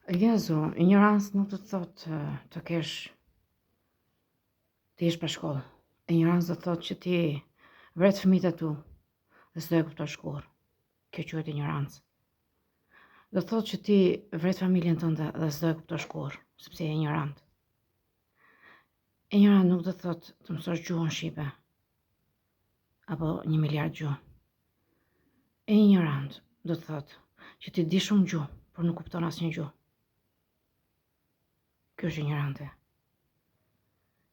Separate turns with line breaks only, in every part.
Jezu, ignorancë nuk do të thotë të jesh pa shkollë. Ignorancë do të thotë që ti vret fëmijët e tu dhe s'do e kuptosh kurrë. Kjo quhet ignorancë. Do të thotë që ti vret familjen tënde dhe s'do e kuptosh kurrë, sepse je ignorant. Ignorant nuk do të thotë të mësosh gjuhën shqipe apo 1 miliard gjuhë. Ignorant do të thotë që ti di shumë gjuhë, por nuk kupton asnjë gjuhë. Kjo është ignorante.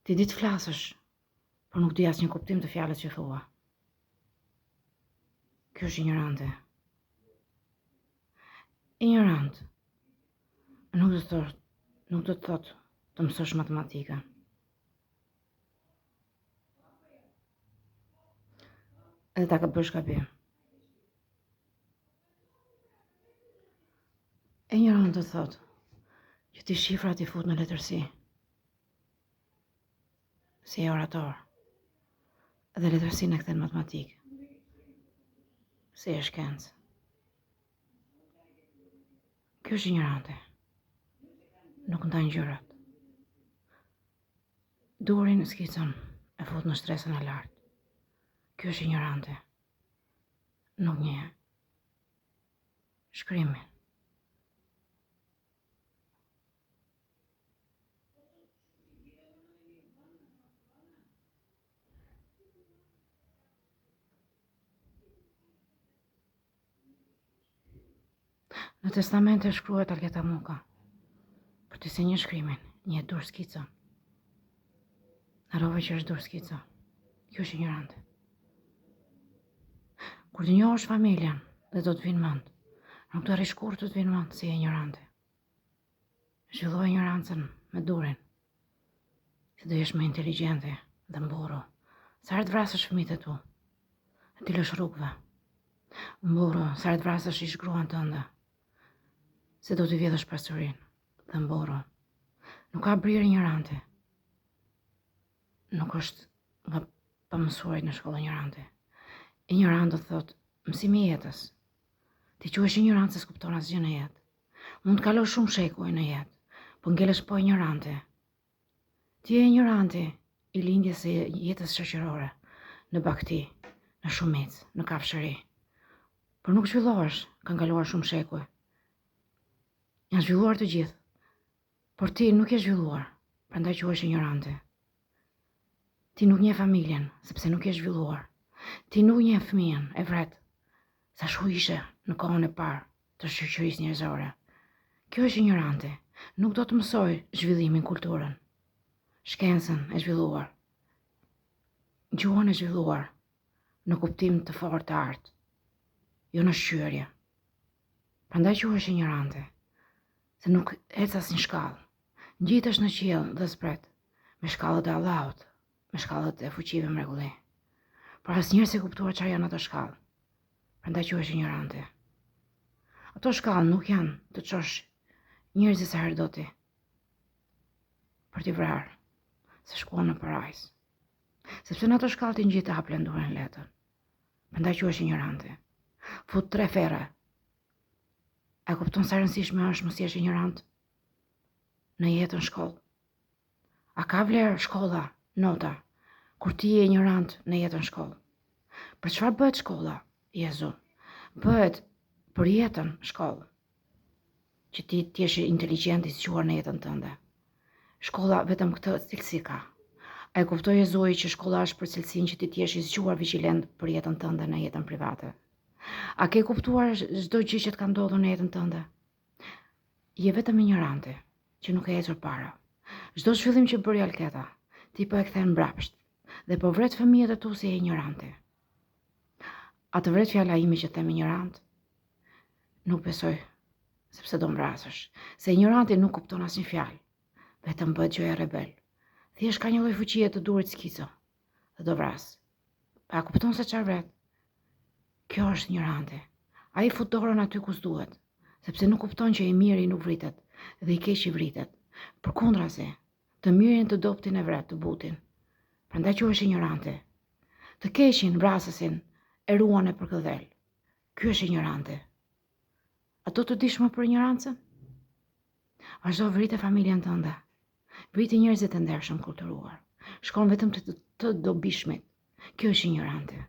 Ti di të flasësh, por nuk di asnjë kuptim të fjalës që thua. Kjo është ignorante. Ignorant nuk do të thotë të mësosh matematikën. Edhe ta bësh gabim. Ignorant do të thotë që ti shifrat i fut në letërsi. Si e orator. Dhe letërsinë e kthen matematikë. Si e shkencë. Kjo është ignorante. Nuk ndan gjërat. Durin skicën e fut në shtresën e lartë. Kjo është ignorante. Nuk njeh shkrimin. Në testamente shkruhet Alketa Muka. Për të se një shkrimin, një dur skica. Harrove që është dur skica. Kjo është ignorante. Kur të njohësh familjen dhe do të vinë mend, nuk do arrish kurrë të vinë mend si ignorante. Zhvilloj ignorancën me durin. Se do jesh më inteligjente dhe mburo. Sa herë të vrasësh fëmijët e tu, e ti lësh rrugëve. Mburo, sa herë të vrasësh ish gruan tënde, se do t'i vjedhësh pasurinë, dhe mburo. Nuk ka brirë ignorante. Nuk është nga pamësuarit në shkollë ignorante. Ignorant do të thotë mësimi i jetës. Ti quhesh ignorant se s'kupton asgjë në jetë. Mund të kalosh shumë shekuj në jetë, po ngelesh po ignorante. Ti je ignoranti i lindjes së jetës shoqërore, në bakti, në shumicë, në kafshëri. Por nuk zhvillohesh, kanë kaluar shumë shekuj. Janë zhvilluar të gjithë, por ti nuk je zhvilluar, prandaj quhesh ignorante. Ti nuk njeh familjen, sepse nuk je zhvilluar. Ti nuk njeh fëmijën, e vret, sa shu ishe në kohën e parë të shoqërisë njerëzore. Kjo është ignorante, nuk do të mësoj zhvillimin, kulturën, shkencën e zhvilluar, gjuhën e zhvilluar, në kuptim të fortë të artë, jo në shqyrje. Prandaj quhesh ignorante. Se nuk ec asnjë shkallë. Ngjitesh në qiell dhe zbret, me shkallët e Allahut, me shkallët e fuqive mrekulli. Por asnjëherë s'e kuptuar çfarë janë ato shkallë. Prandaj quhesh ignorante. Ato shkallë nuk janë të çosh njerëzit sa herë do ti. Për t'i vrarë, se shkuan në parajs. Sepse në ato shkallë ti ngjit hap lëndurën letën. Prandaj quhesh ignorante. Fut 3 ferre. A kupton sa rëndësishme është mos jesh ignorant në jetën shkollë? A ka vlerë shkolla, nota, kur ti je ignorant në jetën shkollë? Për çfarë bëhet shkolla, Jezu? Bëhet për jetën shkollë. Që ti t'jesh inteligjent i zgjuar në jetën tënde. Shkolla vetëm këtë cilësi ka. A e kuptoj Jezui që shkolla është për cilësinë që ti t'jesh i zgjuar vigjilent për jetën tënde në jetën private? A ke kuptuar çdo gjë që të ka ndodhur në jetën tënde? Je vetëm ignorante, që nuk e ecur para. Çdo zhvillim që bëri Alketa, ti po e kthen mbrapsht, dhe po vret fëmijët e tu si e ignorante. A të vret fjala ime që them ignorant? Nuk besoj, sepse do mbrasësh, se ignoranti nuk kupton asnjë fjalë, vetëm bëhet gjë e rebel. Thjesht ka një lloj fuqie të durit skico, dhe do vras. A kupton se çfarë vret? Kjo është ignorante. Ai fut dorën aty ku s'duhet, sepse nuk kupton që i miri nuk vritet dhe i keqi vritet. Përkundrazi, të mirin të doptin e vret të butin. Prandaj quhesh ignorante. Të keqin vrasësin e ruan e për këdhel. Ky është ignorante. A do të dish më për ignorancën? Vazhdo vrite familjen tënde. Vrite njerëzit e ndershëm kulturuar. Shkon vetëm të dobishmit. Kjo është ignoranti.